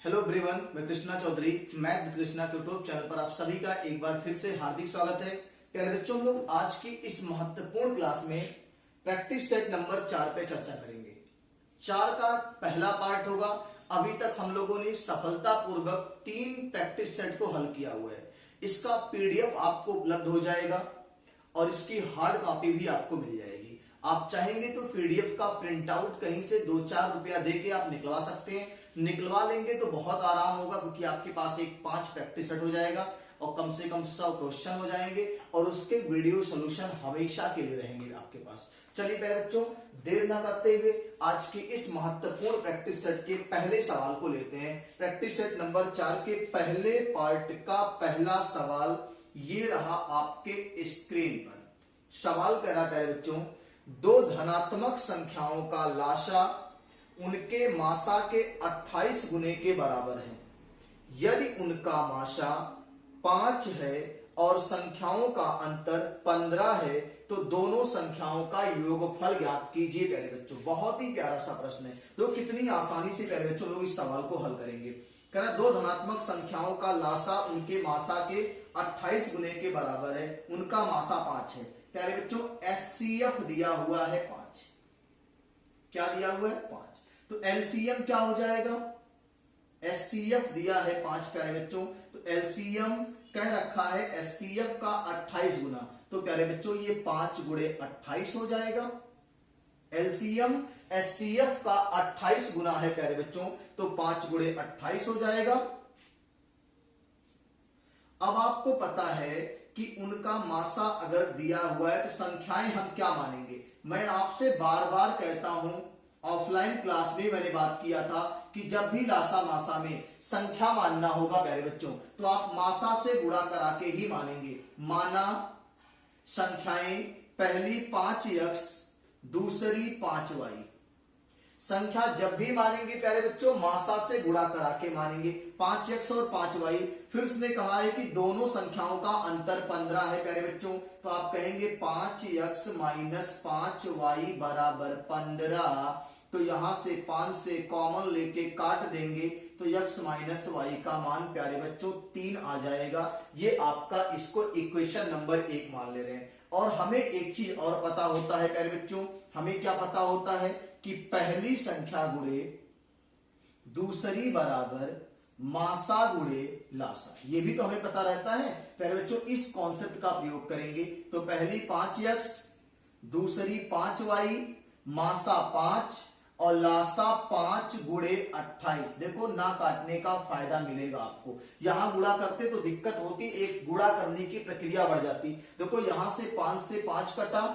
Hello everyone, मैं Krishna Chaudhary math with Krishna के YouTube channel पर आप सभी का एक बार फिर से हार्दिक स्वागत है। प्यारे बच्चों, हम लोग आज की इस महत्वपूर्ण क्लास में प्रैक्टिस सेट नंबर 4 पे चर्चा करेंगे। 4 का पहला पार्ट होगा। अभी तक हम लोगों ने सफलतापूर्वक 3 प्रैक्टिस सेट को हल किया हुआ है। इसका पीडीएफ आपको उपलब्ध हो जाएगा और इसकी हार्ड कॉपी भी आपको मिल जाएगी। आप चाहेंगे तो पीडीएफ का प्रिंट आउट कहीं से 2-4 रुपया देके आप निकलवा सकते हैं। निकलवा लेंगे तो बहुत आराम होगा, क्योंकि आपके पास एक 5 प्रैक्टिस सेट हो जाएगा और कम से कम 100 क्वेश्चन हो जाएंगे और उसके वीडियो सोल्यूशन हमेशा के लिए रहेंगे आपके पास। चलिए प्यारे बच्चों, देर ना करते हुए आज की इस महत्वपूर्ण प्रैक्टिस सेट के पहले सवाल को लेते हैं। प्रैक्टिस सेट नंबर 4 के पहले पार्ट का पहला सवाल ये रहा आपके स्क्रीन पर। सवाल कह रहा प्यारे बच्चों, दो धनात्मक संख्याओं का लासा उनके मासा के 28 गुने के बराबर है। यदि उनका मासा 5 है और संख्याओं का अंतर 15 है तो दोनों संख्याओं का योगफल ज्ञात कीजिए। प्यारे बच्चों, बहुत ही प्यारा सा प्रश्न है। तो कितनी आसानी से प्यारे बच्चों लोग इस सवाल को हल करेंगे। कह रहा दो धनात्मक संख्याओं का लासा उनके मासा के 28 गुने के बराबर है, उनका मासा 5 है। प्यारे बच्चों, एचसीएफ दिया हुआ है 5। क्या दिया हुआ है? 5। तो एलसीएम क्या हो जाएगा? एचसीएफ दिया है 5 प्यारे बच्चों, तो एलसीएम कह रखा है एचसीएफ का 28 गुना। तो प्यारे बच्चों ये 5 गुणे 28 हो जाएगा। एलसीएम एचसीएफ का 28 गुना है प्यारे बच्चों, तो 5 गुणे 28 हो जाएगा। अब आपको पता है कि उनका मासा अगर दिया हुआ है तो संख्याएं हम क्या मानेंगे। मैं आपसे बार बार कहता हूं, ऑफलाइन क्लास में मैंने बात किया था कि जब भी लासा मासा में संख्या मानना होगा प्यारे बच्चों, तो आप मासा से गुणा करा के ही मानेंगे। माना संख्याएं पहली 5x दूसरी 5y। संख्या जब भी मानेंगे प्यारे बच्चों मासा से गुणा करा के मानेंगे। 5x और 5y। फिर उसने कहा है कि दोनों संख्याओं का अंतर 15 है प्यारे बच्चों, तो आप कहेंगे 5x माइनस 5y बराबर 15। तो यहां से 5 से कॉमन लेके काट देंगे तो x माइनस वाई का मान प्यारे बच्चों 3 आ जाएगा। ये आपका इसको इक्वेशन नंबर 1 मान ले रहे हैं। और हमें एक चीज और पता होता है प्यारे बच्चों, हमें क्या पता होता है कि पहली संख्या गुणे दूसरी बराबर मासा गुणे लासा। ये भी तो हमें पता रहता है प्यारे बच्चों। इस कॉन्सेप्ट का प्रयोग करेंगे तो पहली 5x दूसरी 5y, मासा 5 और लासा 5 गुणे 28। देखो ना काटने का फायदा मिलेगा आपको। यहां गुणा करते तो दिक्कत होती, एक गुणा करने की प्रक्रिया बढ़ जाती। देखो यहां से 5 से 5 कटा,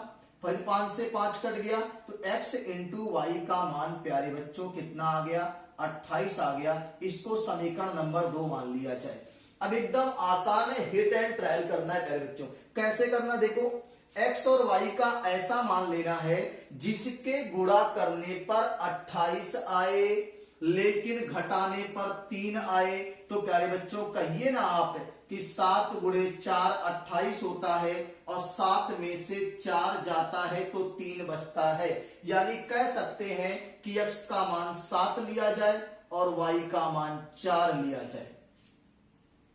फिर 5 से 5 कट गया, तो x इंटू वाई का मान प्यारे बच्चों कितना आ गया? 28 आ गया। इसको समीकरण नंबर 2 मान लिया जाए। अब एकदम आसान है, हिट एंड ट्रायल करना है प्यारे बच्चों। कैसे करना? देखो x और y का ऐसा मान लेना है जिसके गुणा करने पर 28 आए लेकिन घटाने पर 3 आए। तो प्यारे बच्चों कहिए ना आप कि 7 गुणे 4 28 होता है और 7 में से 4 जाता है तो 3 बचता है। यानी कह सकते हैं कि x का मान 7 लिया जाए और y का मान 4 लिया जाए।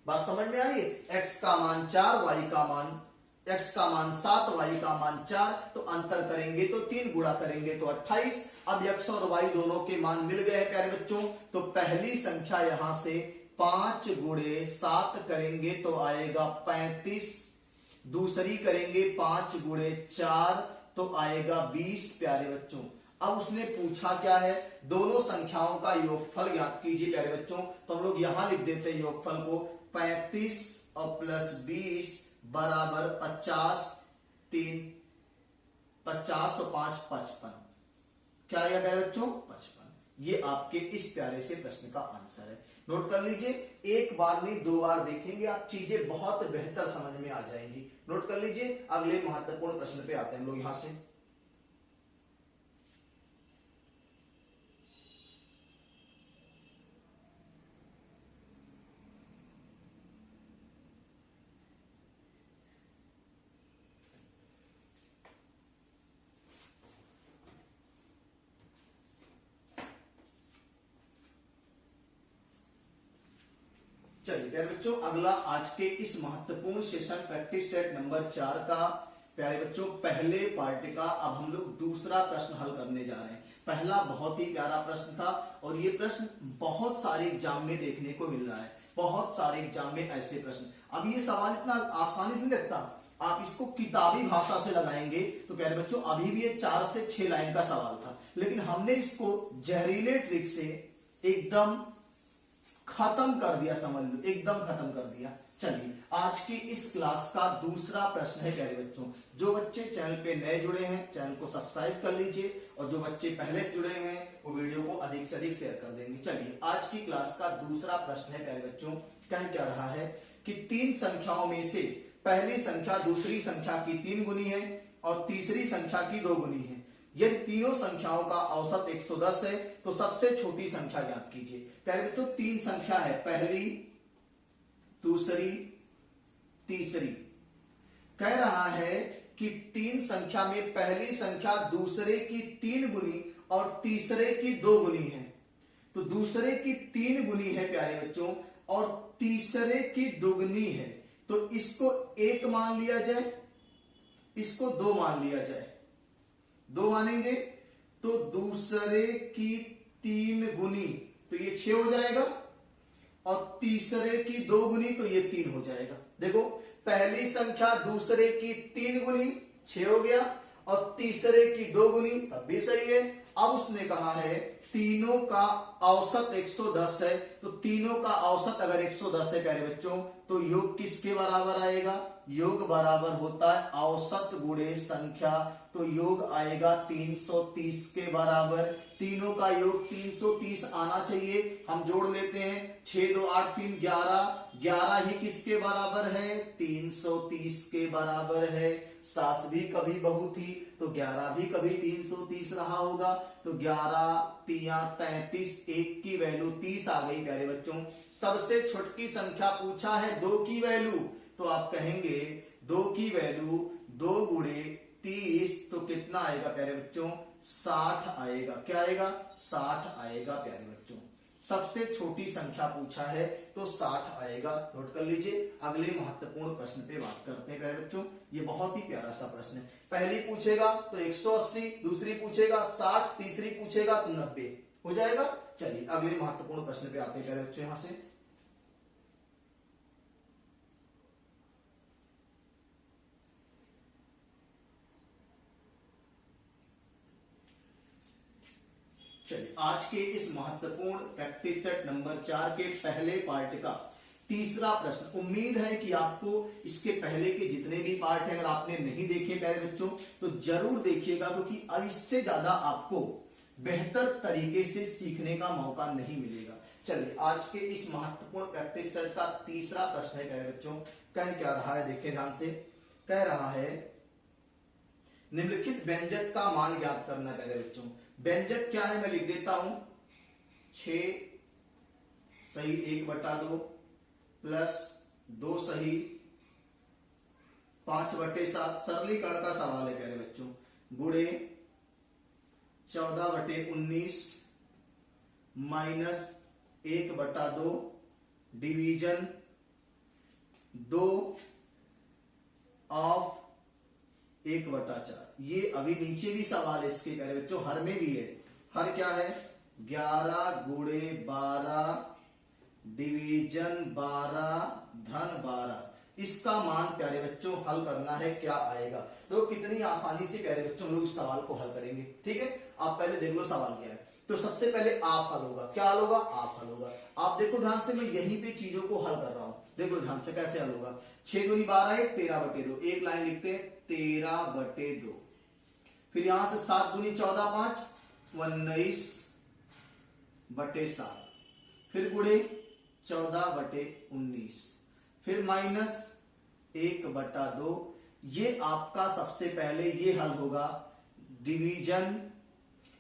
बात समझ में आ रही है? x का मान 4, y का मान x का मान 7, y का मान 4, तो अंतर करेंगे तो 3, गुणा करेंगे तो 28। अब x और y दोनों के मान मिल गए हैं प्यारे बच्चों, तो पहली संख्या यहां से 5 गुणे 7 करेंगे तो आएगा 35। दूसरी करेंगे 5 गुणे 4 तो आएगा 20 प्यारे बच्चों। अब उसने पूछा क्या है? दोनों संख्याओं का योगफल ज्ञात कीजिए प्यारे बच्चों। तो हम लोग यहां लिख देते हैं योगफल को, 35 और प्लस 20 बराबर 50। 3 50 तो 5 55। क्या आएगा प्यारे बच्चों? 55। ये आपके इस प्यारे से प्रश्न का आंसर है। नोट कर लीजिए, एक बार नहीं 2 बार देखेंगे आप, चीजें बहुत बेहतर समझ में आ जाएंगी। नोट कर लीजिए, अगले महत्वपूर्ण प्रश्न पे आते हैं हम लोग यहां से। प्यारे बच्चों, अगला आज के इस महत्वपूर्ण सेशन प्रैक्टिस सेट नंबर 4 का प्यारे बच्चों पहले पार्ट का अब हम लोग दूसरा प्रश्न हल करने जा रहे हैं। पहला बहुत ही प्यारा प्रश्न था और ये प्रश्न बहुत सारे एग्जाम में देखने को मिल रहा है, बहुत सारे एग्जाम में ऐसे प्रश्न। अब ये सवाल इतना आसानी से नहीं लगता, आप इसको किताबी भाषा से लगाएंगे तो प्यारे बच्चों अभी भी ये 4 से 6 लाइन का सवाल था, लेकिन हमने इसको जहरीले ट्रिक से एकदम खत्म कर दिया, समझ लो एकदम खत्म कर दिया। चलिए आज की इस क्लास का दूसरा प्रश्न है प्यारे बच्चों, जो बच्चे चैनल पे नए जुड़े हैं चैनल को सब्सक्राइब कर लीजिए और जो बच्चे पहले से जुड़े हैं वो वीडियो को अधिक से अधिक शेयर कर देंगे। चलिए आज की क्लास का दूसरा प्रश्न है प्यारे बच्चों, कह क्या रहा है कि 3 संख्याओं में से पहली संख्या दूसरी संख्या की 3 गुनी है और तीसरी संख्या की 2 गुनी है। यदि तीनों संख्याओं का औसत 110 है तो सबसे छोटी संख्या ज्ञात कीजिए। प्यारे बच्चों 3 संख्या है, पहली दूसरी तीसरी। कह रहा है कि 3 संख्या में पहली संख्या दूसरे की 3 गुनी और तीसरे की 2 गुनी है। तो दूसरे की 3 गुनी है प्यारे बच्चों और तीसरे की दुगनी है, तो इसको 1 मान लिया जाए, इसको 2 मान लिया जाए। 2 मानेंगे तो दूसरे की 3 गुनी तो ये 6 हो जाएगा और तीसरे की 2 गुनी तो ये 3 हो जाएगा। देखो पहली संख्या दूसरे की 3 गुनी 6 हो गया और तीसरे की 2 गुनी तब भी सही है। अब उसने कहा है तीनों का औसत 110 है, तो तीनों का औसत अगर 110 है प्यारे बच्चों तो योग किसके बराबर आएगा? योग बराबर होता है औसत गुणे संख्या, तो योग आएगा 330 के बराबर। तीनों का योग 330 आना चाहिए, हम जोड़ लेते हैं 6 2 8 3 11, 11 ही किसके बराबर है? 330 के बराबर है। सास भी कभी बहू थी तो 11 भी कभी 330 रहा होगा, तो 11 तिया 33, 1 की वैल्यू 30 आ गई प्यारे बच्चों। सबसे छोटी संख्या पूछा है 2 की वैल्यू, तो आप कहेंगे 2 की वैल्यू 2 गुणे 30 तो कितना आएगा प्यारे बच्चों? 60 आएगा। क्या आएगा? 60 आएगा प्यारे बच्चों। सबसे छोटी संख्या पूछा है तो 60 आएगा, नोट कर लीजिए। अगले महत्वपूर्ण प्रश्न पे बात करते हैं प्यारे बच्चों, ये बहुत ही प्यारा सा प्रश्न है। पहली पूछेगा तो 180, दूसरी पूछेगा 60, तीसरी पूछेगा तो 90 हो जाएगा। चलिए अगले महत्वपूर्ण प्रश्न पे आते हैं प्यारे बच्चों। यहां से चलिए आज के इस महत्वपूर्ण प्रैक्टिस सेट नंबर 4 के पहले पार्ट का तीसरा प्रश्न। उम्मीद है कि आपको इसके पहले के जितने भी पार्ट हैं अगर आपने नहीं देखे प्यारे बच्चों तो जरूर देखिएगा, क्योंकि अब इससे ज्यादा आपको बेहतर तरीके से सीखने का मौका नहीं मिलेगा। चलिए आज के इस महत्वपूर्ण प्रैक्टिस सेट का तीसरा प्रश्न है प्यारे बच्चों, कह क्या रहा है देखिए ध्यान से। कह रहा है निम्नलिखित व्यंजक का मान ज्ञात करना है प्यारे बच्चों। व्यंजक क्या है मैं लिख देता हूं, 6 सही 1/2 प्लस 2 सही 5/7। सरलीकरण का सवाल है प्यारे बच्चों, गुणे 14/19 माइनस 1/2 डिवीजन 2 ऑफ 1/4। ये अभी नीचे भी सवाल है इसके प्यारे बच्चों, हर में भी है। हर क्या है? 11 गुणे 12 डिवीजन 12 धन 12। इसका मान प्यारे बच्चों हल करना है, क्या आएगा? तो कितनी आसानी से प्यारे बच्चों लोग इस सवाल को हल करेंगे। ठीक है, आप पहले देख लो सवाल क्या है। तो सबसे पहले आप हल होगा। क्या हल होगा? आप हल होगा। आप देखो ध्यान से, मैं यहीं पे चीजों को हल कर रहा हूं, देखो ध्यान से कैसे हल होगा। 6 दूनी 12 है, 13/2। एक लाइन लिखते हैं 13/2। फिर यहां से 7 दूनी 14 5 19/7। फिर गुणे 14/19, फिर माइनस 1/2। ये आपका सबसे पहले ये हल होगा। डिवीजन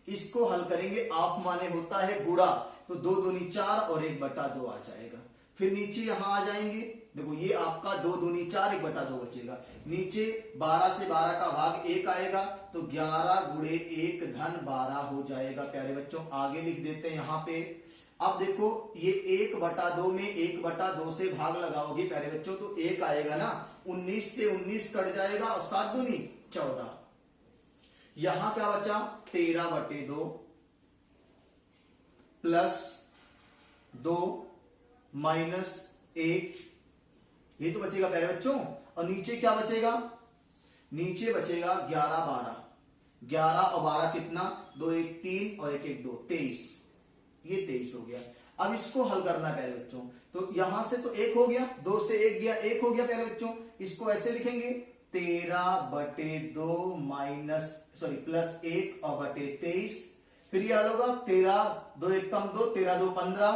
इसको हल करेंगे, ऑफ माने होता है गुणा, तो 2 दूनी 4 और 1/2 आ जाएगा। फिर नीचे यहां आ जाएंगे, देखो ये आपका 2 दूनी 4 1/2 बचेगा। नीचे 12 से 12 का भाग 1 आएगा, तो 11 गुणे 1 धन 12 हो जाएगा प्यारे बच्चों। आगे लिख देते हैं यहां पे। अब देखो ये 1/2 में 1/2 से भाग लगाओगे प्यारे बच्चों तो 1 आएगा ना, 19 से 19 कट जाएगा और 7 दूनी 14। यहां क्या बचा 13/2 प्लस 2 माइनस 1, ये तो बचेगा प्यारे बच्चों। और नीचे क्या बचेगा, नीचे बचेगा 11/12, 11 और 12 कितना, 2 1 3 और 1 1 2 23, ये 23 हो गया। अब इसको हल करना है प्यारे बच्चों, तो यहां से तो 1 हो गया, 2 से 1 गया, 1 हो गया प्यारे बच्चों। इसको ऐसे लिखेंगे 13/2 माइनस सॉरी प्लस 1 और बटे 23, फिर ये होगा 13 2 1 कम 2 13 2 15,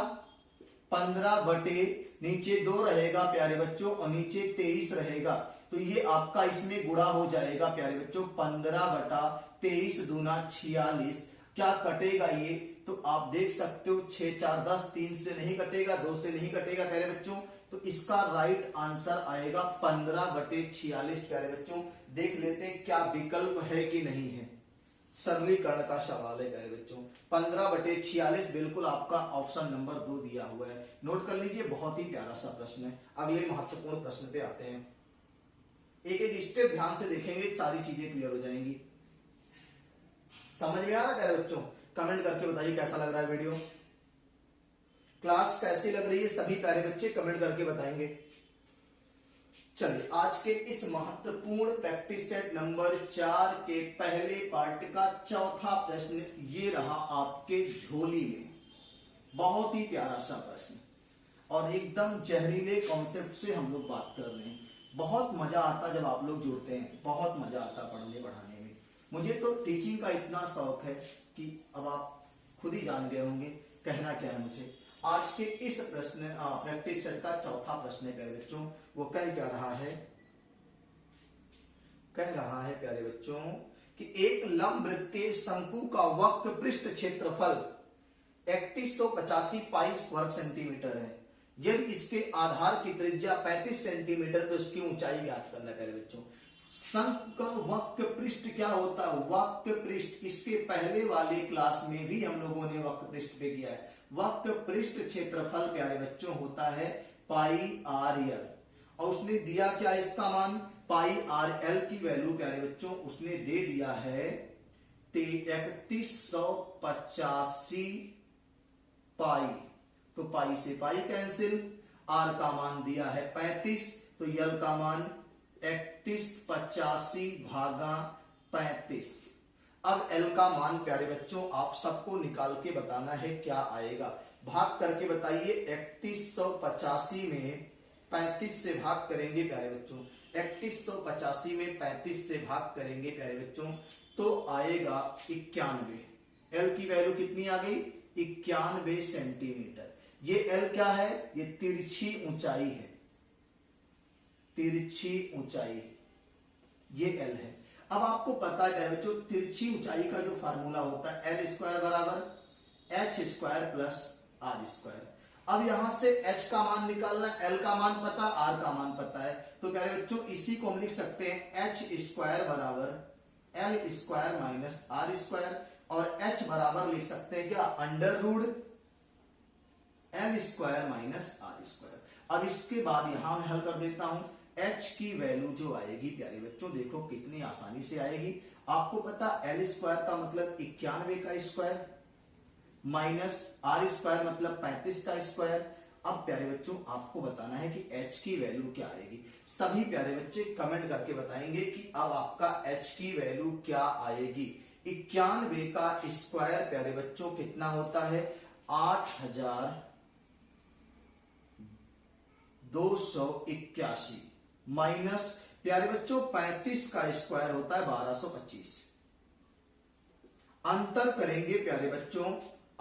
15 बटे नीचे 2 रहेगा प्यारे बच्चों और नीचे 23 रहेगा, तो ये आपका इसमें गुणा हो जाएगा प्यारे बच्चों 15/23 दूना 46। क्या कटेगा ये, तो आप देख सकते हो 6 4 10, 3 से नहीं कटेगा, 2 से नहीं कटेगा प्यारे बच्चों, तो इसका राइट आंसर आएगा 15/46 प्यारे बच्चों। देख लेते हैं क्या विकल्प है कि नहीं है, सरलीकरण का सवाल है प्यारे बच्चों। 15/46 बिल्कुल आपका ऑप्शन नंबर 2 दिया हुआ है, नोट कर लीजिए, बहुत ही प्यारा सा प्रश्न है। अगले महत्वपूर्ण प्रश्न पे आते हैं, एक एक स्टेप ध्यान से देखेंगे, सारी चीजें क्लियर हो जाएंगी। समझ में आ रहा है प्यारे बच्चों, कमेंट करके बताइए कैसा लग रहा है वीडियो, क्लास कैसी लग रही है, सभी प्यारे बच्चे कमेंट करके बताएंगे। चलिए आज के इस महत्वपूर्ण प्रैक्टिस सेट नंबर 4 के पहले पार्ट का चौथा प्रश्न ये रहा आपके झोली में। बहुत ही प्यारा सा प्रश्न और एकदम जहरीले कॉन्सेप्ट से हम लोग बात कर रहे हैं। बहुत मजा आता जब आप लोग जुड़ते हैं, बहुत मजा आता पढ़ने पढ़ाने में। मुझे तो टीचिंग का इतना शौक है कि अब आप खुद ही जान गए होंगे कहना क्या है मुझे। आज के इस प्रश्न प्रैक्टिस सेट का चौथा प्रश्न है प्यारे बच्चों, वो कह क्या रहा है, कह रहा है प्यारे बच्चों कि एक लंब वृत्तीय शंकु का वक्र पृष्ठ क्षेत्रफल 3185 पाई वर्ग सेंटीमीटर है। यदि इसके आधार की त्रिज्या 35 सेंटीमीटर तो इसकी ऊंचाई ज्ञात करना है प्यारे बच्चों। शंकु का वक्र पृष्ठ क्या होता है, वक्र पृष्ठ, इसके पहले वाले क्लास में भी हम लोगों ने वक्र पृष्ठ पे किया है। वक्र पृष्ठ क्षेत्रफल प्यारे बच्चों होता है पाई आर एल, और उसने दिया क्या इसका मान, पाई आर एल की वैल्यू प्यारे बच्चों उसने दे दिया है 3185 पाई, तो पाई से पाई कैंसिल, आर का मान दिया है 35, तो यल का मान 3185 भागा 35। अब एल का मान प्यारे बच्चों आप सबको निकाल के बताना है क्या आएगा, भाग करके बताइए। 3185 में 35 से भाग करेंगे प्यारे बच्चों, 3185 में 35 से भाग करेंगे प्यारे बच्चों तो आएगा 91। एल की वैल्यू कितनी आ गई, 91 सेंटीमीटर। ये एल क्या है, ये तिरछी ऊंचाई है, तिरछी ऊंचाई, ये एल है। अब आपको पता है बच्चों तिरछी ऊंचाई का जो फार्मूला होता है एल स्क्वायर बराबर H square plus R square. अब यहां से एच का मान निकालना, एल का मान पता, आर का मान पता है, तो प्यारे बच्चों इसी को हम लिख सकते हैं एच स्क्वायर बराबर L square minus R square, और एच बराबर लिख सकते हैं क्या, under root L square minus R square. अब इसके बाद यहां मैं हल कर देता हूं, एच की वैल्यू जो आएगी प्यारे बच्चों देखो कितनी आसानी से आएगी। आपको पता एल स्क्वायर का मतलब 91 का स्क्वायर माइनस आर स्क्वायर मतलब 35 का स्क्वायर। अब प्यारे बच्चों आपको बताना है कि एच की वैल्यू क्या आएगी। सभी प्यारे बच्चे कमेंट करके बताएंगे कि अब आपका एच की वैल्यू क्या आएगी। 91 का स्क्वायर प्यारे बच्चों कितना होता है, 8281 माइनस प्यारे बच्चों 35 का स्क्वायर होता है 1225। अंतर करेंगे प्यारे बच्चों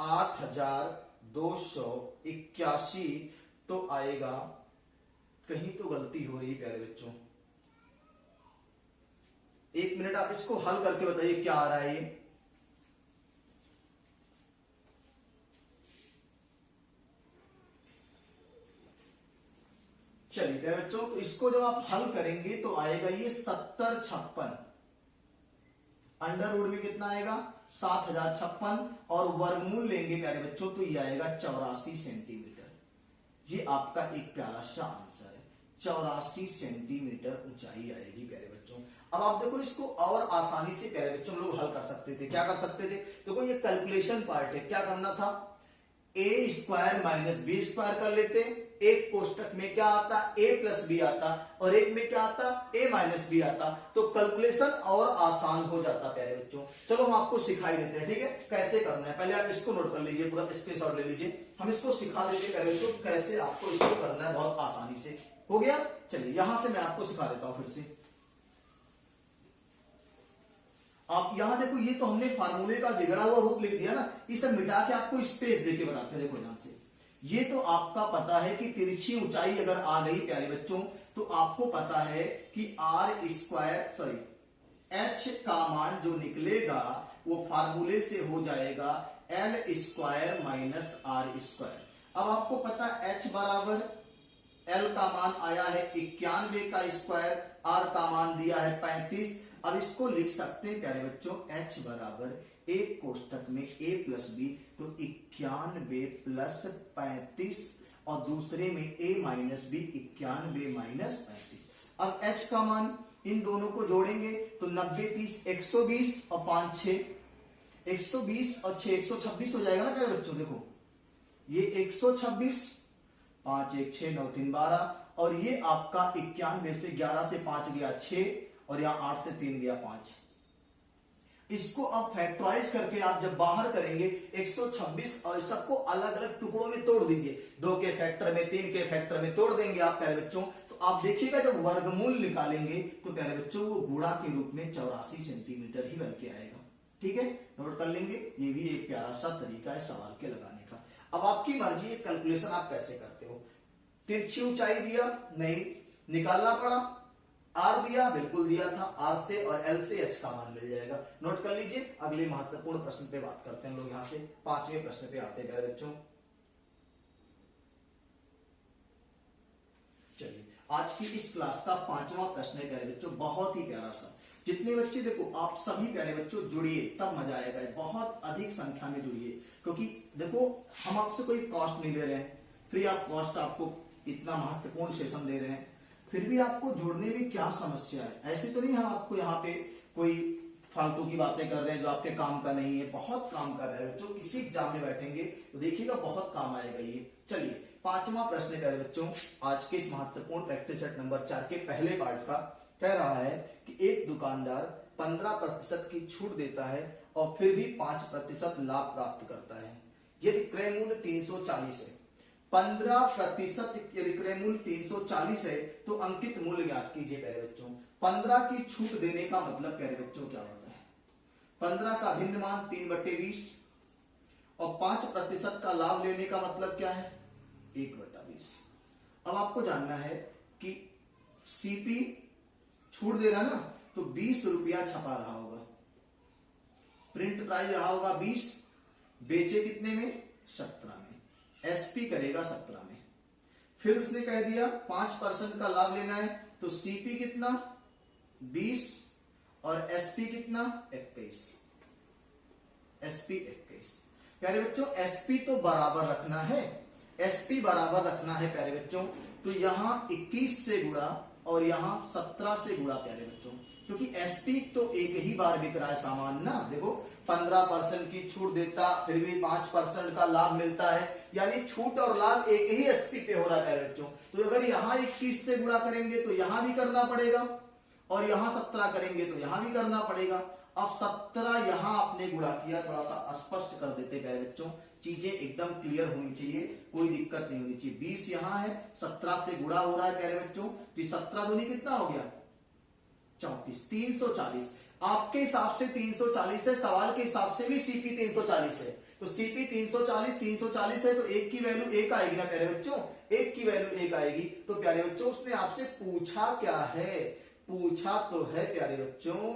8281, तो आएगा, कहीं तो गलती हो रही है प्यारे बच्चों, 1 मिनट आप इसको हल करके बताइए क्या आ रहा है ये। चलिए प्यारे बच्चों तो इसको जब आप हल करेंगे तो आएगा ये 7056, अंडर रूट में कितना आएगा 7056 और वर्गमूल लेंगे प्यारे बच्चों तो ये आएगा 84 सेंटीमीटर। ये आपका एक प्यारा सा आंसर है, 84 सेंटीमीटर ऊंचाई आएगी प्यारे बच्चों। अब आप देखो इसको और आसानी से प्यारे बच्चों लोग हल कर सकते थे। क्या कर सकते थे? देखो ये कैलकुलेशन पार्ट है। क्या करना था? ए स्क्वायर माइनस बी स्क्वायर कर लेते। एक कोष्टक में क्या आता? ए प्लस बी आता, और एक में क्या आता? ए माइनस बी आता। तो कैलकुलेशन और आसान हो जाता प्यारे बच्चों। चलो हम आपको सिखाई देते हैं, ठीक है, कैसे करना है। पहले आप इसको नोट कर लीजिए, पूरा स्क्रीनशॉट ले लीजिए। हम इसको सिखा देते हैं प्यारे बच्चों कैसे आपको इसको करना है, बहुत आसानी से। हो गया? चलिए यहां से मैं आपको सिखा देता हूं फिर से। आप यहां देखो, ये तो हमने फार्मूले का बिगड़ा हुआ रूप लिख दिया ना, इसे मिटा के आपको स्पेस देके बताते हैं। देखो यहां से ये तो आपका पता है कि तिरछी ऊंचाई अगर आ गई प्यारे बच्चों तो आपको पता है कि एच का मान जो निकलेगा वो फार्मूले से हो जाएगा L square minus R square. अब आपको पता एच बराबर एल का मान आया है 91 का स्क्वायर, आर का मान दिया है 35। अब इसको लिख सकते हैं प्यारे बच्चों एच बराबर एक कोष्टक में a प्लस बी, तो 91 प्लस 35 और दूसरे में a माइनस बी 91 माइनस 35। अब h का मान इन दोनों को जोड़ेंगे तो 90 30 120 और 5 6 120 और 6 126 हो जाएगा ना प्यारे बच्चों। देखो ये 126, 5 1 6 9 3 12, और ये आपका 91 से 11 से 5 गया 6, और यहाँ 8 से 3 गया 5। इसको अब फैक्टराइज करके आप जब बाहर करेंगे 126 और सबको अलग अलग टुकड़ों में तोड़ दीजिए। 2 के फैक्टर में, 3 के फैक्टर में तोड़ देंगे आप प्यारे बच्चों, तो आप देखिएगा जब वर्गमूल निकालेंगे तो प्यारे बच्चों वो गुणा के रूप में 84 सेंटीमीटर ही बन के आएगा। ठीक है, नोट कर लेंगे। ये भी एक प्यारा सा तरीका है सवाल के लगाने का। अब आपकी मर्जी, कैलकुलेशन आप कैसे करते हो। तिरछी ऊंचाई दिया, नहीं निकालना पड़ा। आर दिया, बिल्कुल दिया था, आर से और एल से एच का मान मिल जाएगा। नोट कर लीजिए। अगले महत्वपूर्ण प्रश्न पे बात करते हैं लोग। यहां से 5वें प्रश्न पे आते हैं प्यारे बच्चों। चलिए आज की इस क्लास का 5वां प्रश्न है प्यारे बच्चों, बहुत ही प्यारा सा। जितने बच्चे देखो आप सभी प्यारे बच्चों जुड़िए, तब मजा आएगा। बहुत अधिक संख्या में जुड़िए, क्योंकि देखो हम आपसे कोई कॉस्ट नहीं ले रहे हैं, फ्री ऑफ कॉस्ट आपको इतना महत्वपूर्ण सेशन दे रहे हैं, फिर भी आपको जुड़ने में क्या समस्या है। ऐसे तो नहीं हम आपको यहाँ पे कोई फालतू की बातें कर रहे हैं जो आपके काम का नहीं है, बहुत काम का है बच्चों। किसी एग्जाम में बैठेंगे तो देखिएगा बहुत काम आएगा ये। चलिए 5वां प्रश्न है बच्चों आज के इस महत्वपूर्ण प्रैक्टिस सेट नंबर 4 के पहले पार्ट का। कह रहा है कि एक दुकानदार 15% की छूट देता है और फिर भी 5% लाभ प्राप्त करता है। यदि क्रय मूल्य 340 है, 15% यदि क्रय मूल्य 340 है तो अंकित मूल्य ज्ञात कीजिए प्यारे बच्चों। 15 की छूट देने का मतलब प्यारे बच्चों क्या होता है? 15 का भिन्न मान 3/20 और 5% का लाभ लेने का मतलब क्या है? 1/20। अब आपको जानना है कि सीपी छूट दे रहा ना, तो 20 रुपया छपा रहा होगा, प्रिंट प्राइस रहा होगा 20, बेचे कितने में? 17 में, एसपी करेगा 17 में। फिर उसने कह दिया 5% का लाभ लेना है, तो सीपी कितना? 20 और एसपी कितना? 21। एसपी 21। प्यारे बच्चों एसपी तो बराबर रखना है, एसपी बराबर रखना है प्यारे बच्चों। तो यहां 21 से गुणा और यहां 17 से गुणा प्यारे बच्चों, क्योंकि एसपी तो एक ही बार बिक रहा है सामान ना। देखो 15% की छूट देता, फिर भी 5% का लाभ मिलता है, यानी छूट और लाभ एक ही एसपी पे हो रहा है बच्चों। तो अगर यहाँ 21 से गुणा करेंगे तो यहां भी करना पड़ेगा, और यहां 17 करेंगे तो यहां भी करना पड़ेगा। अब 17 यहां आपने गुणा किया, थोड़ा सा स्पष्ट कर देते प्यारे बच्चों, चीजें एकदम क्लियर होनी चाहिए, कोई दिक्कत नहीं होनी चाहिए। 20 यहां है, 17 से गुणा हो रहा है प्यारे बच्चों, तो 17 दूनी कितना हो गया? 34। 340 आपके हिसाब से 340 है, सवाल के हिसाब से भी सीपी 340 है। तो सीपी 340 है, तो एक की वैल्यू 1 आएगी ना प्यारे बच्चों, एक की वैल्यू 1 आएगी। तो प्यारे बच्चों उसने आपसे पूछा क्या है? पूछा तो है प्यारे बच्चों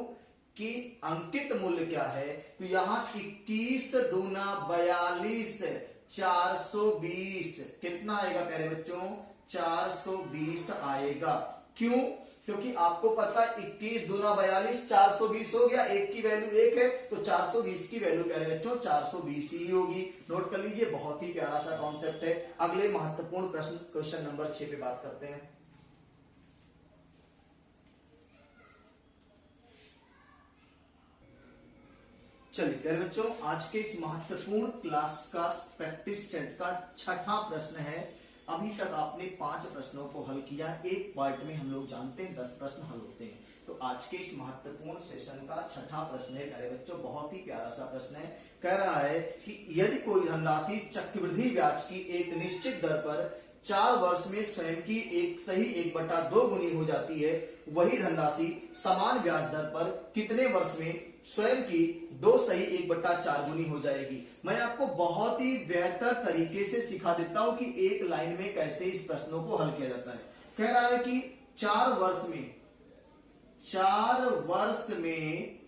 कि अंकित मूल्य क्या है। तो यहां 21 दूना 42, 420 कितना आएगा प्यारे बच्चों? 420 आएगा। क्यों? क्योंकि आपको पता 21 दूना 42, 420 हो गया। एक की वैल्यू 1 है तो 420 की वैल्यू प्यारे बच्चों 420 ही होगी। नोट कर लीजिए, बहुत ही प्यारा सा कॉन्सेप्ट है। अगले महत्वपूर्ण प्रश्न क्वेश्चन नंबर 6 पे बात करते हैं। चलिए प्यारे बच्चों, आज के इस महत्वपूर्ण क्लास का प्रैक्टिस सेट का छठा प्रश्न है। अभी तक आपने 5 प्रश्नों को हल किया। एक पार्ट में हम लोग जानते हैं 10 प्रश्न हल होते हैं। तो आज के इस महत्वपूर्ण सेशन का छठा प्रश्न है प्यारे बच्चों, बहुत ही प्यारा सा प्रश्न है। कह रहा है कि यदि कोई धनराशि चक्रवृद्धि ब्याज की एक निश्चित दर पर 4 वर्ष में स्वयं की एक सही 1/2 गुनी हो जाती है, वही धनराशि समान ब्याज दर पर कितने वर्ष में स्वयं की 2 सही 1/4 गुनी हो जाएगी। मैं आपको बहुत ही बेहतर तरीके से सिखा देता हूं कि एक लाइन में कैसे इस प्रश्नों को हल किया जाता है। कह रहा है कि 4 वर्ष में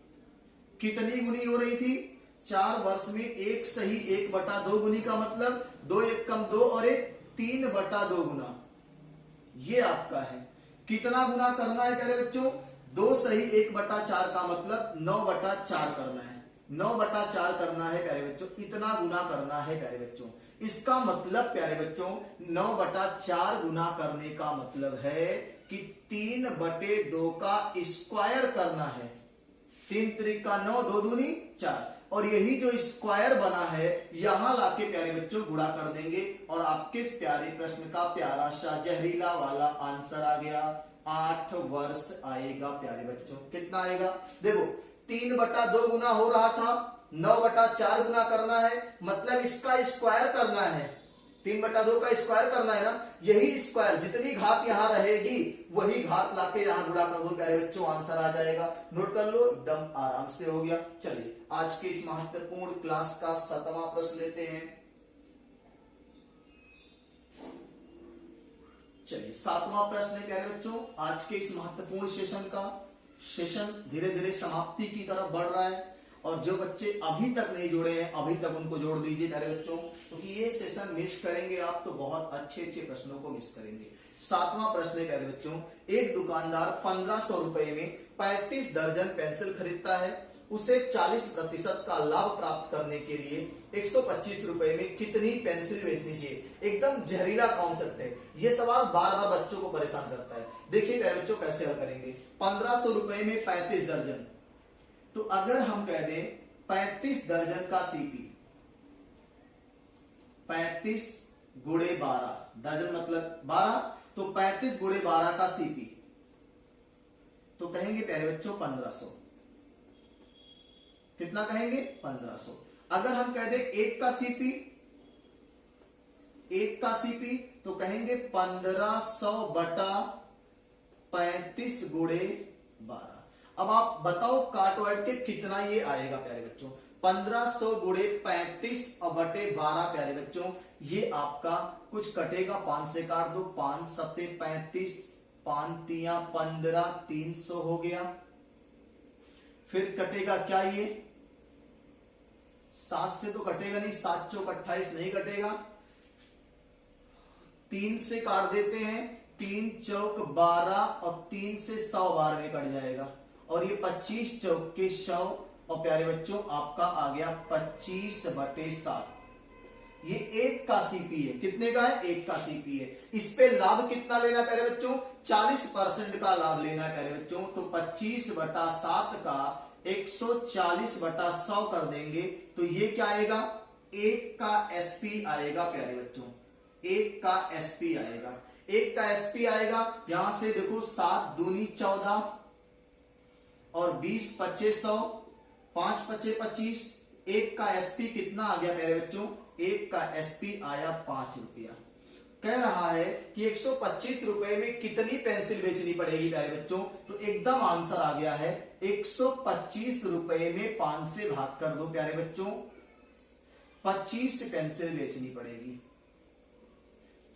कितनी गुनी हो रही थी? 4 वर्ष में एक सही 1/2 गुनी का मतलब 2 1 कम 2 और 1 3/2 गुना। ये आपका है। कितना गुना करना है प्यारे बच्चों? 2 सही 1/4 का मतलब 9/4 करना है। 9/4 करना है प्यारे बच्चों, इतना गुना करना है प्यारे बच्चों। इसका मतलब प्यारे बच्चों 9/4 गुना करने का मतलब है कि 3/2 का स्क्वायर करना है। 3 त्रिका 9, 2 दूनी 4, और यही जो स्क्वायर बना है यहां लाके प्यारे बच्चों गुणा कर देंगे और आपके इस प्यारे प्रश्न का प्यारा सा जहरीला वाला आंसर आ गया। 8 वर्ष आएगा प्यारे बच्चों। कितना आएगा? देखो 3/2 गुना हो रहा था, 9/4 गुना करना है, मतलब इसका स्क्वायर करना है। 3/2 का स्क्वायर करना है ना, यही स्क्वायर जितनी घात यहां रहेगी वही घात लाके यहां गुणा कर दो प्यारे बच्चों, आंसर आ जाएगा। नोट कर लो, एकदम आराम से हो गया। चलिए आज के इस महत्वपूर्ण क्लास का 7वां प्रश्न लेते हैं। चलिए 7वां प्रश्न है प्यारे बच्चों आज के इस महत्वपूर्ण सेशन का। सेशन धीरे धीरे समाप्ति की तरफ बढ़ रहा है और जो बच्चे अभी तक नहीं जुड़े हैं अभी तक उनको जोड़ दीजिए प्यारे बच्चों, क्योंकि ये सेशन मिस करेंगे आप तो बहुत अच्छे अच्छे प्रश्नों को मिस करेंगे। 7वां प्रश्न है प्यारे बच्चों, एक दुकानदार 1500 रुपए में 35 दर्जन पेंसिल खरीदता है। उसे 40% का लाभ प्राप्त करने के लिए 125 रुपए में कितनी पेंसिल बेचनी चाहिए? एकदम जहरीला कॉन्सेप्ट है। ये सवाल बार बार बच्चों को परेशान करता है। देखिए प्यारे बच्चों कैसे हल करेंगे। 1500 रुपए में 35 दर्जन, तो अगर हम कह दें 35 दर्जन का सीपी, 35 गुणे 12, दर्जन मतलब 12, तो 35 गुणे 12 का सीपी, तो कहेंगे प्यारे बच्चों 1500। कितना कहेंगे? 1500। अगर हम कह दें 1 का सीपी, 1 का सीपी, तो कहेंगे 1500 बटा 35 गुणे 12। अब आप बताओ काटवाइट के कितना ये आएगा प्यारे बच्चों? 1500 गुणे 35 और बटे 12 प्यारे बच्चों, ये आपका कुछ कटेगा, 5 से काट दो, 5 सत्ते 35, 5 तिया 15, 300 हो गया। फिर कटेगा क्या ये? 7 से तो कटेगा नहीं, 7 चौक 28 नहीं कटेगा। 3 से काट देते हैं, 3 चौक 12 और 3 से 100 बार में कट जाएगा, और ये 25 चौक के 100 और प्यारे बच्चों आपका आ गया 25/7। ये 1 का सीपी है। कितने का है? 1 का सीपी है। इस पे लाभ कितना लेना है प्यारे बच्चों? 40% का लाभ लेना है प्यारे बच्चों। तो 25/7 का 140/100 कर देंगे तो ये क्या आएगा? 1 का एसपी आएगा प्यारे बच्चों। 1 का एसपी आएगा। 1 का एसपी आएगा। यहां से देखो 7 दूनी 14 और 20 25 100, 5 25 25। 1 का एसपी कितना आ गया प्यारे बच्चों? 1 का एसपी आया 5 रुपया। कह रहा है कि 125 रुपए में कितनी पेंसिल बेचनी पड़ेगी प्यारे बच्चों? तो एकदम आंसर आ गया है 125 रुपए में 5 से भाग कर दो प्यारे बच्चों, 25 पेंसिल बेचनी पड़ेगी।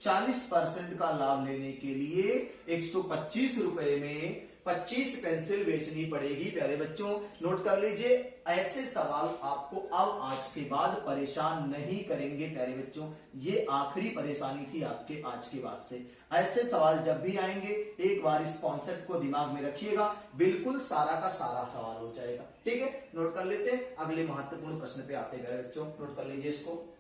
40% का लाभ लेने के लिए 125 रुपए में 25 पेंसिल बेचनी पड़ेगी। प्यारे बच्चों नोट कर लीजिए, ऐसे सवाल आपको अब आज के बाद परेशान नहीं करेंगे। प्यारे बच्चों ये आखिरी परेशानी थी आपके आज के बाद से। ऐसे सवाल जब भी आएंगे एक बार इस कॉन्सेप्ट को दिमाग में रखिएगा, बिल्कुल सारा का सारा सवाल हो जाएगा। ठीक है, नोट कर लेते हैं, अगले महत्वपूर्ण प्रश्न पे आते हैं। प्यारे बच्चों नोट कर लीजिए इसको।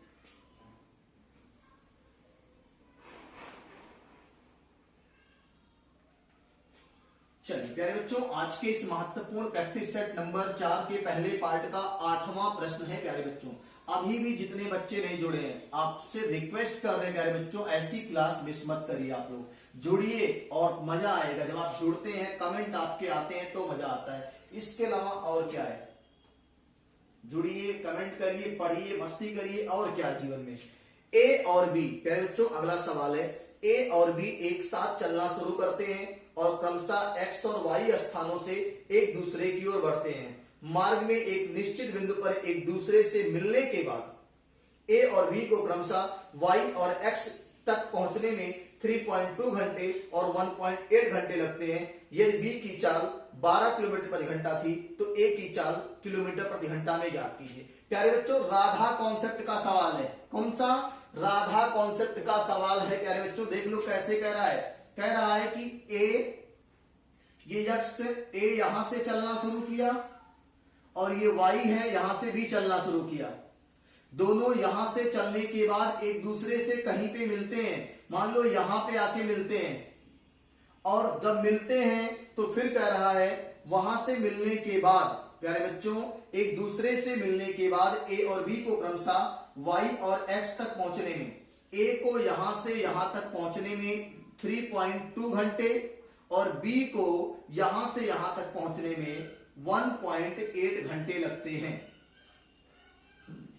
चलिए प्यारे बच्चों, आज के इस महत्वपूर्ण प्रैक्टिस सेट नंबर 4 के पहले पार्ट का 8वां प्रश्न है। प्यारे बच्चों अभी भी जितने बच्चे नहीं जुड़े हैं आपसे रिक्वेस्ट कर रहे हैं प्यारे बच्चों, ऐसी क्लास मिस मत करिए। आप लोग जुड़िए और मजा आएगा। जब आप जुड़ते हैं, कमेंट आपके आते हैं तो मजा आता है। इसके अलावा और क्या है, जुड़िए, कमेंट करिए, पढ़िए, मस्ती करिए, और क्या जीवन में। ए और बी प्यारे बच्चों अगला सवाल है। ए और बी एक साथ चलना शुरू करते हैं और क्रमशः एक्स और वाई स्थानों से एक दूसरे की ओर बढ़ते हैं। मार्ग में एक निश्चित बिंदु पर एक दूसरे से मिलने के बाद ए और बी को क्रमशः वाई और एक्स तक पहुंचने में 3.2 घंटे और 1.8 घंटे लगते हैं। यदि बी की चाल 12 किलोमीटर प्रति घंटा थी तो ए की चाल किलोमीटर प्रति घंटा में ज्ञात कीजिए। प्यारे बच्चों राधा कॉन्सेप्ट का सवाल है। कौन सा? राधा कॉन्सेप्ट का सवाल है। प्यारे बच्चों देख लो कैसे कह रहा है। कह रहा है कि ये यक्ष ए यहां से चलना शुरू किया और ये वाई है यहां से भी चलना शुरू किया। दोनों यहां से चलने के बाद एक दूसरे से कहीं पे मिलते हैं। मान लो यहां पे आके मिलते हैं और जब मिलते हैं तो फिर कह रहा है वहां से मिलने के बाद प्यारे बच्चों एक दूसरे से मिलने के बाद ए और बी को क्रमशः वाई और एक्स तक पहुंचने में, ए को यहां से यहां तक पहुंचने में 3.2 घंटे और बी को यहां से यहां तक पहुंचने में 1.8 घंटे लगते हैं।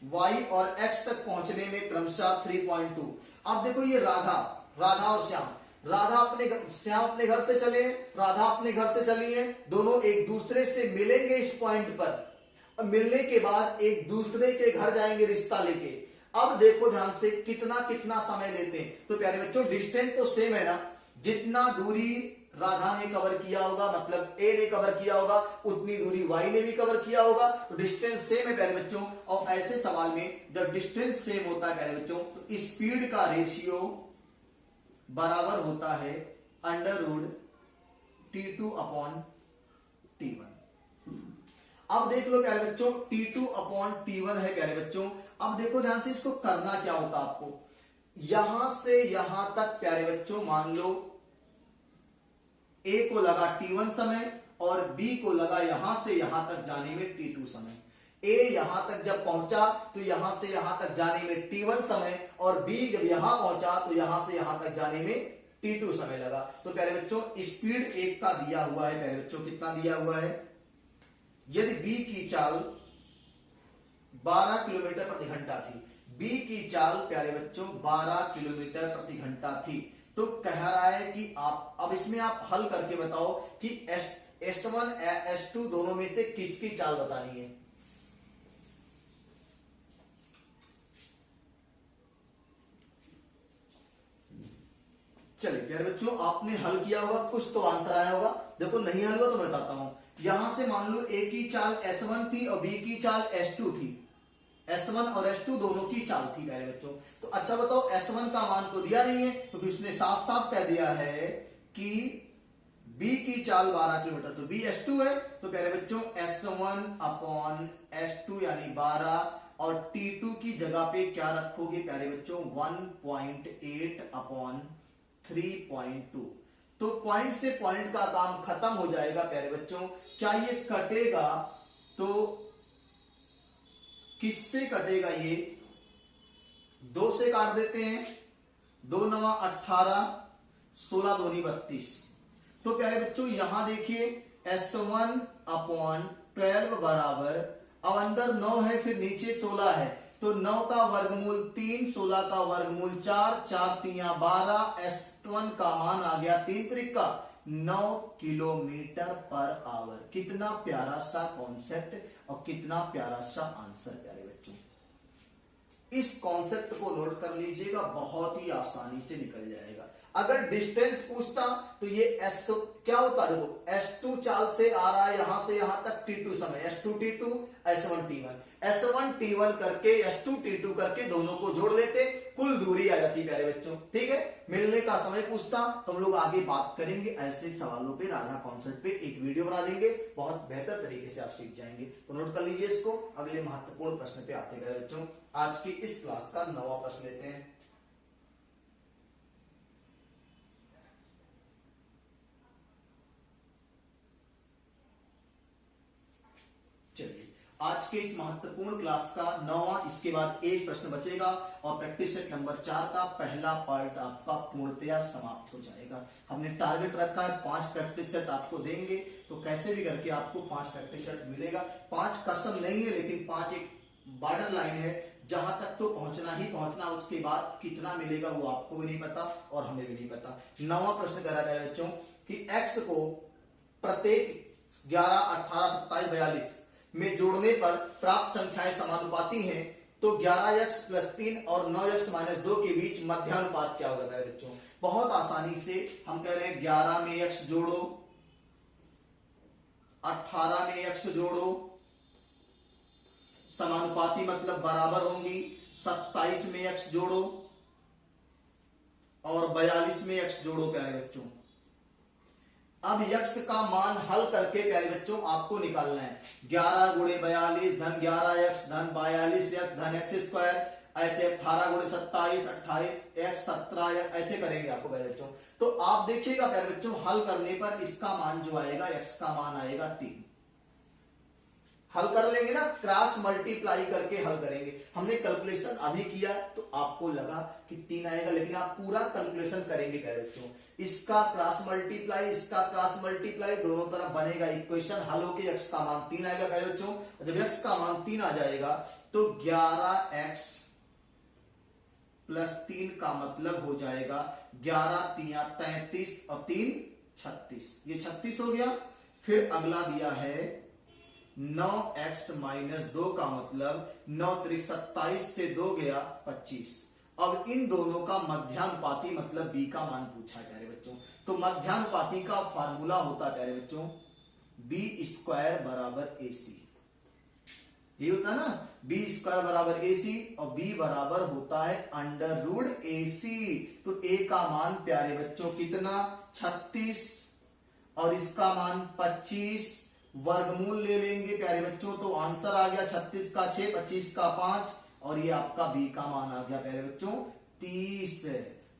y और x तक पहुंचने में क्रमशः 3.2। अब देखो ये राधा और श्याम, श्याम अपने घर से चले, राधा अपने घर से चली है। दोनों एक दूसरे से मिलेंगे इस पॉइंट पर, मिलने के बाद एक दूसरे के घर जाएंगे रिश्ता लेके। अब देखो ध्यान से कितना कितना समय लेते हैं। तो प्यारे बच्चों डिस्टेंस तो सेम है ना, जितना दूरी राधा ने कवर किया होगा मतलब ए ने कवर किया होगा उतनी दूरी वाई ने भी कवर किया होगा। तो डिस्टेंस सेम है प्यारे बच्चों। और ऐसे सवाल में जब डिस्टेंस सेम होता है प्यारे बच्चों तो स्पीड का रेशियो बराबर होता है √T2 अपॉन T1। अब देख लो प्यारे बच्चों T2 अपॉन T1 है प्यारे बच्चों। अब देखो ध्यान से इसको करना क्या होता आपको, यहां से यहां तक प्यारे बच्चों मान लो ए को लगा T1 समय और बी को लगा यहां से यहां तक जाने में T2 समय। ए यहां तक जब पहुंचा तो यहां से यहां तक जाने में T1 समय और बी जब यहां पहुंचा तो यहां से यहां तक जाने में T2 समय लगा। तो प्यारे बच्चों स्पीड एक का दिया हुआ है प्यारे बच्चों, कितना दिया हुआ है। यदि बी की चाल 12 किलोमीटर प्रति घंटा थी, बी की चाल प्यारे बच्चों 12 किलोमीटर प्रति घंटा थी, तो कह रहा है कि आप अब इसमें आप हल करके बताओ कि S1 S2 दोनों में से किसकी चाल बतानी है। चलिए प्यारे बच्चों आपने हल किया होगा, कुछ तो आंसर आया होगा। देखो नहीं हल हुआ तो मैं बताता हूं। यहां से मान लो ए की चाल S1 थी और बी की चाल S2 थी। S1 और S2 दोनों की चाल थी प्यारे बच्चों। तो अच्छा बताओ S1 का मान तो दिया नहीं है क्योंकि तो उसने साफ साफ कह दिया है कि B की चाल 12 किलोमीटर, तो B S2 है। तो प्यारे बच्चों S1 अपॉन S2 यानी 12 और T2 की जगह पे क्या रखोगे प्यारे बच्चों 1.8 अपॉन 3.2। तो पॉइंट से पॉइंट का काम खत्म हो जाएगा प्यारे बच्चों। क्या ये कटेगा? तो किससे कटेगा? ये 2 से काट देते हैं, 2 9 18, 16 दूनी 32। तो प्यारे बच्चों यहां देखिए S1 अपॉन 12 बराबर, अब अंदर 9 है फिर नीचे 16 है, तो 9 का वर्गमूल 3, 16 का वर्गमूल 4, 4 3 12। S1 का मान आ गया 3 त्रिक का 9 किलोमीटर पर आवर। कितना प्यारा सा कॉन्सेप्ट और कितना प्यारा सा आंसर प्यारे बच्चों। इस कॉन्सेप्ट को नोट कर लीजिएगा, बहुत ही आसानी से निकल जाएगा। अगर डिस्टेंस पूछता तो ये एस क्या होता है, देखो S2 चाल से आ रहा है यहां से यहां तक T2 समय, S2 T2 S1 T1, S1 T1 करके S2 T2 करके दोनों को जोड़ लेते, कुल दूरी आ जाती प्यारे बच्चों। ठीक है, मिलने का समय पूछता तो हम लोग आगे बात करेंगे ऐसे सवालों पे, राधा कॉन्सेप्ट पे एक वीडियो बना देंगे, बहुत बेहतर तरीके से आप सीख जाएंगे। तो नोट कर लीजिए इसको। अगले महत्वपूर्ण प्रश्न पे आते हैं बच्चों। आज की इस क्लास का 9वां प्रश्न लेते हैं। चलिए, आज के इस महत्वपूर्ण क्लास का 9वां, इसके बाद एक प्रश्न बचेगा और प्रैक्टिस सेट नंबर 4 का पहला पार्ट आपका पूर्णतया समाप्त हो जाएगा। हमने टारगेट रखा है 5 प्रैक्टिस सेट आपको देंगे, तो कैसे भी करके आपको 5 प्रैक्टिस सेट मिलेगा। 5 कसम नहीं है, लेकिन 5 एक बॉर्डर लाइन है, जहां तक तो पहुंचना ही पहुंचना, उसके बाद कितना मिलेगा वो आपको भी नहीं पता और हमें भी नहीं पता। 9वां प्रश्न करा गया बच्चों कि x को प्रत्येक 11, 18, 27, 42 में जोड़ने पर प्राप्त संख्याएं समानुपाती हैं, तो 11x + 3 और 9x - 2 के बीच मध्यानुपात क्या होगा मेरे बच्चों। बहुत आसानी से हम कह रहे हैं 11 में x जोड़ो, 18 में x जोड़ो, समानुपाती मतलब बराबर होंगी, 27 में x जोड़ो और 42 में x जोड़ो प्यारे बच्चों। अब x का मान हल करके प्यारे बच्चों आपको निकालना है। 11 × 42 धन 11x धन 42x धन x², ऐसे 18 × 27 28x 17 ऐसे करेंगे आपको प्यारे बच्चों। तो आप देखिएगा प्यारे बच्चों, हल करने पर इसका मान जो आएगा, x का मान आएगा 3। हल कर लेंगे ना, क्रॉस मल्टीप्लाई करके हल करेंगे। हमने कैलकुलेशन अभी किया तो आपको लगा कि 3 आएगा, लेकिन आप पूरा कैलकुलेशन करेंगे प्यारे बच्चों। इसका क्रॉस मल्टीप्लाई, इसका क्रॉस मल्टीप्लाई, दोनों तरफ बनेगा इक्वेशन, हल होके x का मान 3 आएगा प्यारे बच्चों। जब x का मान 3 आ जाएगा तो 11x + 3 का मतलब हो जाएगा 11 × 3 = 33 और 3 = 36, ये 36 हो गया। फिर अगला दिया है 9x - 2 का मतलब 9 × 3 = 27 से 2 गया 25। अब इन दोनों का मध्यानुपाती मतलब b का मान पूछा प्यारे बच्चों। तो मध्यानुपाती का फार्मूला होता है प्यारे बच्चों b² = ac। ये होता है ना, b² = ac और b बराबर होता है √ac। तो a का मान प्यारे बच्चों कितना 36 और इसका मान 25, वर्गमूल ले लेंगे प्यारे बच्चों, तो आंसर आ गया 36 का 6, 25 का 5 और ये आपका b का मान आ गया प्यारे बच्चों 30।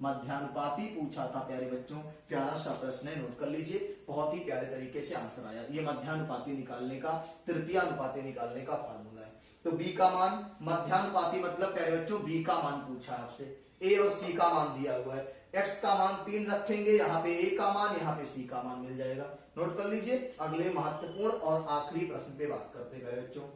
मध्यानुपाती पूछा था प्यारे बच्चों, प्यारा सा प्रश्न है, नोट कर लीजिए। बहुत ही प्यारे तरीके से आंसर आया। ये मध्यानुपाती निकालने का, तृतीयानुपाती निकालने का फार्मूला है। तो b का मान, मध्यानुपाती मतलब प्यारे बच्चों b का मान पूछा है आपसे, a और c का मान दिया हुआ है। x का मान 3 रखेंगे, यहाँ पे a का मान, यहाँ पे c का मान मिल जाएगा। नोट कर लीजिए। अगले महत्वपूर्ण और आखिरी प्रश्न पे बात करते हैं बच्चों।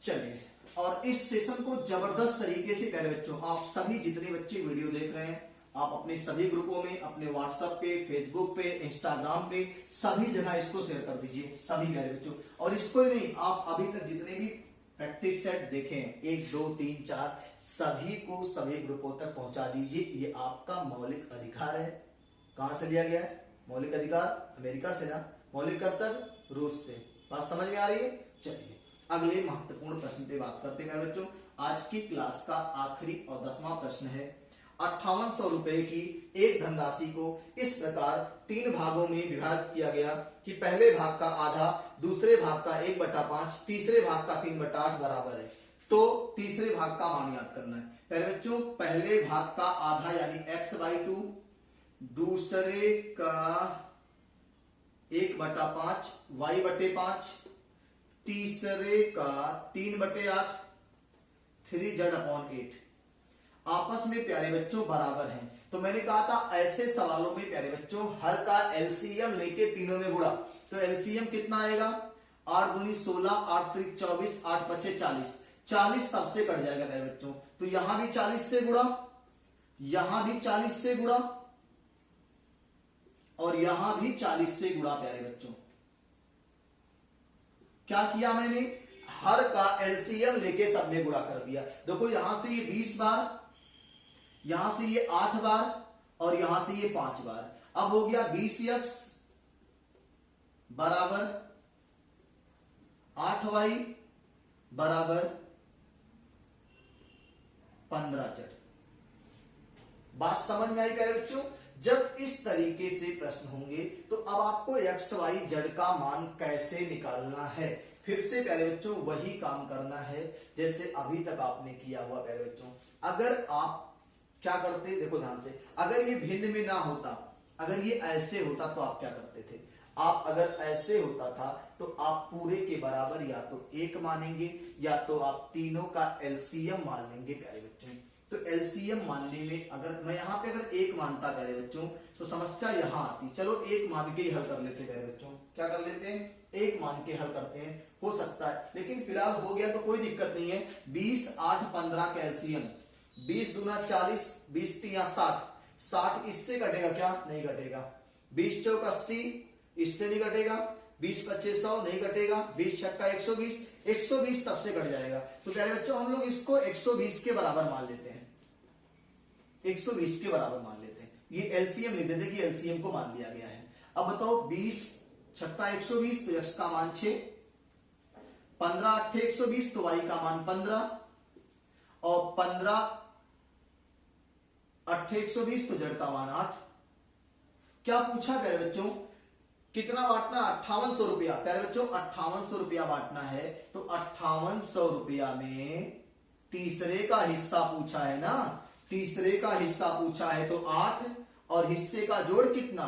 चलिए, और इस सेशन को जबरदस्त तरीके से प्यारे बच्चों, आप सभी जितने बच्चे वीडियो देख रहे हैं, आप अपने सभी ग्रुपों में, अपने व्हाट्सएप पे, फेसबुक पे, इंस्टाग्राम पे, सभी जगह इसको शेयर कर दीजिए सभी प्यारे बच्चों। और इसको ही नहीं, आप अभी तक जितने भी प्रैक्टिस सेट देखे हैं 1 2 3 4 सभी को सभी ग्रुपों तक पहुंचा दीजिए। ये आपका मौलिक अधिकार है। कहां से लिया गया है मौलिक अधिकार? अमेरिका से ना। मौलिक कर्तव्य रूस से। बात समझ में आ रही है? चलिए अगले महत्वपूर्ण प्रश्न पे बात करते हैं बच्चों। आज की क्लास का आखिरी और 10वां प्रश्न है। 5800 रुपए की एक धनराशि को इस प्रकार 3 भागों में विभाजित किया गया कि पहले भाग का आधा, दूसरे भाग का 1/5, तीसरे भाग का 3/8 बराबर है। तो तीसरे भाग का मान याद करना है पहले बच्चों। पहले भाग का आधा यानी x/2, दूसरे का 1/5 y/5, तीसरे का 3/8 3z/8 आपस में प्यारे बच्चों बराबर हैं। तो मैंने कहा था ऐसे सवालों में प्यारे बच्चों हर का एलसीएम लेके तीनों में गुणा। तो एलसीएम कितना आएगा? 8 दूनी 16, 8 त्रिक 24, 8 पचे 40, 40 सबसे कट जाएगा प्यारे बच्चों। तो यहां भी 40 से गुणा, यहां भी 40 से गुणा और यहां भी 40 से गुणा प्यारे बच्चों। क्या किया मैंने, हर का एलसीएम लेके सब में गुणा कर दिया। देखो यहां से ये 20 बार, यहां से ये 8 बार और यहां से ये 5 बार। अब हो गया 20x बराबर 8y बराबर 15z। बात समझ में आई प्यारे बच्चों? जब इस तरीके से प्रश्न होंगे तो अब आपको एक्स वाई जेड का मान कैसे निकालना है, फिर से प्यारे बच्चों वही काम करना है जैसे अभी तक आपने किया हुआ। प्यारे बच्चों अगर आप क्या करते, देखो ध्यान से, अगर ये भिन्न में ना होता, अगर ये ऐसे होता तो आप क्या करते थे, आप अगर ऐसे होता था तो आप पूरे के बराबर या तो 1 मानेंगे या तो आप तीनों का एलसीएम मान लेंगे। प्यारे बच्चों तो एलसीएम मानने में अगर मैं यहां पे अगर 1 मानता प्यारे बच्चों तो समस्या यहां आती। चलो 1 मान के ही हल कर लेते हैं प्यारे बच्चों, क्या कर लेते हैं, 1 मान के हल करते हैं, हो सकता है, लेकिन फिलहाल हो गया तो कोई दिक्कत नहीं है। 20 8 15 का एलसीएम, 20 दूना 40, 20 तिया 60, 60 इससे घटेगा क्या, नहीं घटेगा। 20 चौक 80, इससे नहीं घटेगा। 20 25 100 नहीं घटेगा। 20 छक्का 120, 120 तब से घट जाएगा। तो प्यारे बच्चों हम लोग इसको 120 के बराबर मान लेते हैं, 120 के बराबर मान लेते हैं। ये एलसीएम नहीं देते कि एलसीएम को मान लिया गया है। अब बताओ 20 छक्का 120 तो एक्स का मान 6, 15 8 120 तो वाई का मान 15 और 15 8 120 तो जेड का मान 8। क्या पूछा प्यारे बच्चों, कितना बांटना, 5800 रुपया। प्यारे बच्चों 5800 रुपया बांटना है तो 5800 रुपया में तीसरे का हिस्सा पूछा है ना, तीसरे का हिस्सा पूछा है तो 8 और हिस्से का जोड़ कितना,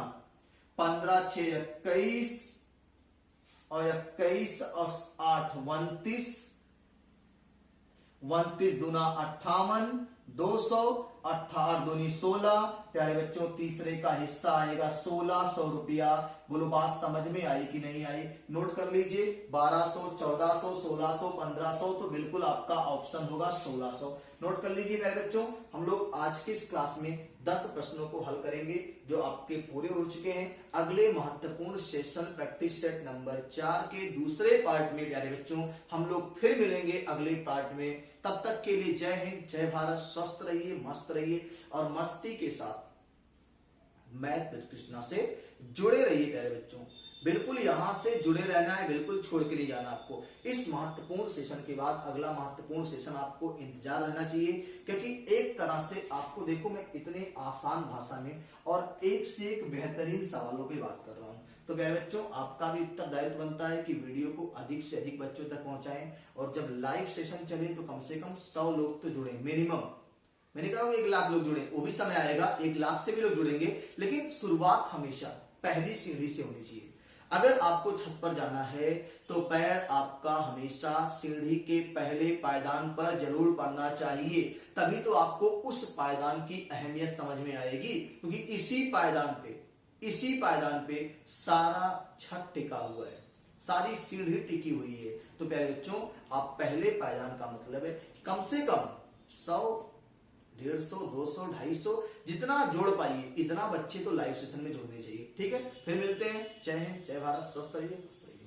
15 6 21 और 21 और 8 29, 29 दूना 58, 200, 18 दूनी 16। प्यारे बच्चों तीसरे का हिस्सा आएगा 1600 रुपया। बोलो बात समझ में आई कि नहीं आई? नोट कर लीजिए 1200, 1400, 1600, 1500 तो बिल्कुल आपका ऑप्शन होगा 1600। नोट कर लीजिए प्यारे बच्चों, हम लोग आज के इस क्लास में 10 प्रश्नों को हल करेंगे जो आपके पूरे हो चुके हैं। अगले महत्वपूर्ण सेशन प्रैक्टिस सेट नंबर 4 के दूसरे पार्ट में प्यारे बच्चों हम लोग फिर मिलेंगे अगले पार्ट में। तब तक के लिए जय हिंद, जय भारत, स्वस्थ रहिए, मस्त रहिए और मस्ती के साथ मैथ विद कृष्णा से जुड़े रहिए प्यारे बच्चों। बिल्कुल यहां से जुड़े रहना है, बिल्कुल छोड़ के नहीं जाना आपको। इस महत्वपूर्ण सेशन के बाद अगला महत्वपूर्ण सेशन आपको इंतजार रहना चाहिए, क्योंकि एक तरह से आपको देखो मैं इतने आसान भाषा में और एक से एक बेहतरीन सवालों पे बात कर रहा हूं। तो प्यारे बच्चों आपका भी उत्तरदायित्व बनता है कि वीडियो को अधिक से अधिक बच्चों तक पहुंचाएं और जब लाइव सेशन चले तो कम से कम 100 लोग तो जुड़े मिनिमम। मैंने कहा 1 लाख लोग जुड़े, वो भी समय आएगा 1 लाख से भी लोग जुड़ेंगे, लेकिन शुरुआत हमेशा पहली सीढ़ी से होनी चाहिए। अगर आपको छत पर जाना है तो पैर आपका हमेशा सीढ़ी के पहले पायदान पर जरूर पड़ना चाहिए, तभी तो आपको उस पायदान की अहमियत समझ में आएगी, क्योंकि इसी पायदान पे सारा छत टिका हुआ है, सारी सीढ़ी टिकी हुई है। तो प्यारे बच्चों आप पहले पायदान का मतलब है कम से कम 100 150 200 250 जितना जोड़ पाइए इतना बच्चे तो लाइव सेशन में जोड़ने चाहिए। ठीक है, फिर मिलते हैं। जय हिंद, जय भारत, स्वस्थ रहिए, मस्त रहिए।